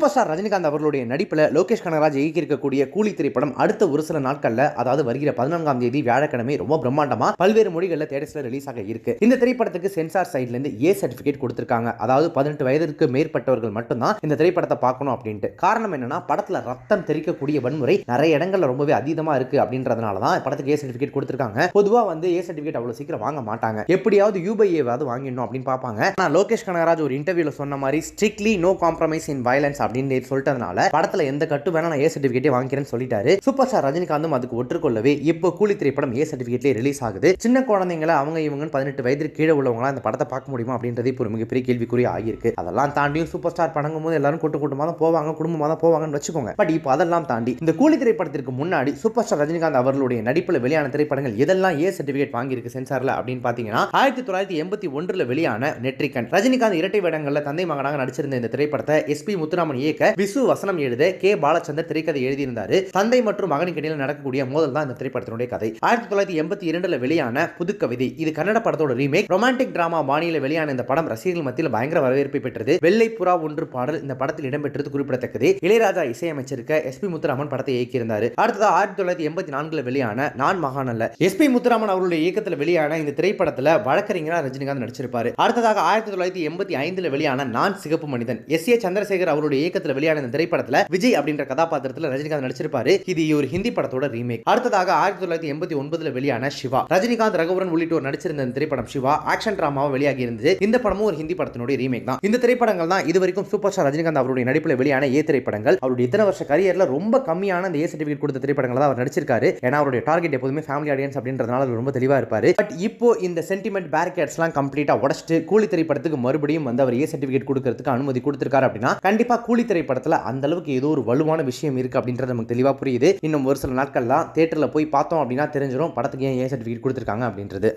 Super star Rajinikanth அவர்களுடைய நடிப்பில் லோகேஷ் கனகராஜ் இயக்கியிருக்கக்கூடிய கூலி திரைப்படம் அடுத்த ஒரு சில நாட்களில், அதாவது வருகிற 14ஆம் தேதி வியாழக்கிழமை ரொம்ப பிரம்மாண்டமா பல்வேறு மொழிகளில் தியேட்டர்ஸ்ல ரிலீஸ் ஆக இருக்கு. இந்த திரைப்படத்துக்கு சென்சார் சைட்ல இருந்து ஏ சர்டிபிகேட் கொடுத்திருக்காங்க. அதாவது 18 வயதிற்கு மேற்பட்டவர்கள் மட்டும்தான் இந்த திரைப்படத்தை பார்க்கணும் அப்படின்ட்டு. காரணம் என்னன்னா, படத்துல ரத்தம் தெரிக்கக்கூடிய வன்முறை நிறைய இடங்கள்ல ரொம்பவே அதீதமா இருக்கு அப்படின்றதுனால தான் படத்துக்கு ஏ சர்டிபிகேட் கொடுத்திருக்காங்க. பொதுவா ஏ சர்டிபிகேட் அவ்வளவு சீக்கிரம் வாங்க மாட்டாங்க. எப்படியாவது யூபைஏவாவது வாங்கிடணும் அப்படின்னு பார்ப்பாங்க. ஆனா லோகேஷ் கனகராஜ் ஒரு இன்டர்வியூல சொன்ன மாதிரி strictly no compromise in violence அப்படின்னு சொல்லிட்டதுனால படத்துல எந்த கட்டு வேணா நான் ஏ சர்டிபிகேட்டே வாங்கிக்கிறேன்னு சொல்லிட்டாரு. சூப்பர் ஸ்டார் ரஜினிகாந்தும் அதுக்கு ஒற்றுக்கொள்ளவே இப்போ கூலி திரைப்படம் ஏ சர்டிபிகேட்ல ரிலீஸ் ஆகுது. சின்ன குழந்தைங்களை அவங்க இவங்க 18 வயதிற்கு கீழே உள்ளவங்களா இந்த படத்தை பார்க்க முடியுமா அப்படின்றது இப்போ ஒரு மிகப்பெரிய கேள்விக்குறி ஆகியிருக்கு. அதெல்லாம் தாண்டியும் சூப்பர் ஸ்டார் படங்கும் போது எல்லாரும் கூட்டமா தான் போவாங்க, குடும்பமா தான் போவாங்கன்னு வச்சுக்கோங்க. பட் இப்போ அதெல்லாம் தாண்டி இந்த கூலி திரைப்படத்திற்கு முன்னாடி சூப்பர் ஸ்டார் ரஜினிகாந்த் அவர்களுடைய நடிப்பில் வெளியான திரைப்படங்கள் எதெல்லாம் ஏ சர்டிபிகேட் வாங்கியிருக்கு சென்சார்ல அப்படின்னு பாத்தீங்கன்னா, 1981 வெளியான நெட்ரிகன். ரஜினிகாந்த் இரட்டை வேடங்கள்ல தந்தை மகனாக நடிச்சிருந்த இந்த திரைப்படத்தை எஸ்பி முத்துராமன் இயக்க, விசு வசனம் எழுத, கே பாலச்சந்தர் திரைக்கதை எழுதியிருந்தாரு. தந்தை மற்றும் மகனுக்கு இடையில் நடக்கக்கூடிய மோதல் தான் இந்த திரைப்படத்தினுடைய கதை. 1982 வெளியான புதுக்கவிதை, இது கன்னட படத்தோட ரீமேக். ரொமான்டிக் டிராமா பாணியில வெளியான இந்த படம் ரசிகர்கள் மத்தியில் பயங்கர வரவேற்பை பெற்றது. வெள்ளை புறா ஒன்று பாடல் இந்த படத்தில் இடம்பெற்றது குறிப்பிடத்தக்கது. இளையராஜா இசையமைச்சிருக்க எஸ்பி முத்துராமன் படத்தை இயக்கியிருந்தார். அடுத்ததா 1984 வெளியான நான் மகானல்ல, எஸ்பி முத்துராமன் அவர்களுடைய இயக்கத்தில் வெளியான இந்த திரைப்படத்தில் வழக்கறிஞரா ரஜினிகாந்த் நடிச்சிருப்பாரு. அடுத்ததாக 1985 வெளியான நான் சிகப்பு மனிதன், எஸ் ஏ சந்திரசேகர் அவருடைய இயக்கத்தில் வெளியான இந்த திரைப்படத்துல விஜய் அப்படின்ற கதாபாத்திரத்தில் ரஜினிகாந்த் நடிச்சிருப்பாரு. இது ஒரு ஹிந்தி படத்தோட ரீமேக். அடுத்ததாக 1989 வெளியான சிவா, ரஜினிகாந்த், ரகுவரன் உள்ளிட்டோர் நடிச்சிருந்த இந்த திரைப்படம் சிவா ஆக்ஷன் டிராமாவை வெளியாகி இருந்தது. இந்த படமும் ஒரு ஹிந்தி படத்தினுடைய ரீமேக் தான். இந்த திரைப்படங்கள் தான் இதுவரைக்கும் சூப்பர் ஸ்டார் ரஜினிகாந்த் அவருடைய நடிப்பில் வெளியான ஏ திரைப்படங்கள். அவருடைய இத்தனை வருஷ கரியர்ல ரொம்ப கம்மியான இந்த ஏ சர்டிபிகேட் கொடுத்த திரைப்படங்கள் தான் அவர் நடிச்சிருக்காரு. ஏன்னா அவருடைய டார்கெட் எப்போதுமே ஃபேமிலி ஆடியன்ஸ் அப்படின்றதுனால ரொம்ப தெளிவா இருப்பாரு. பட் இப்போ இந்த சென்டிமெண்ட் பேரிகேட்ஸ்லாம் கம்ப்ளீட்டா உடைச்சிட்டு கூலி திரைப்படத்துக்கு மறுபடியும் அவர் ஏ சர்டிபிகேட் கொடுக்கிறதுக்கு அனுமதி கொடுத்திருக்காரு அப்படின்னா, கண்டிப்பா கூலி திரைப்படத்துல அந்த அளவுக்கு ஏதோ ஒரு வலுவான விஷயம் இருக்கு அப்படின்றது நமக்கு தெளிவா புரியுது. இன்னும் ஒரு சில நாட்கள் தான் தியேட்டர்ல போய் பார்த்தோம் அப்படின்னா தெரிஞ்சிடும் படத்துக்கு ஏன் ஏ சர்டிபிகேட் கொடுத்திருக்காங்க அப்படின்றது.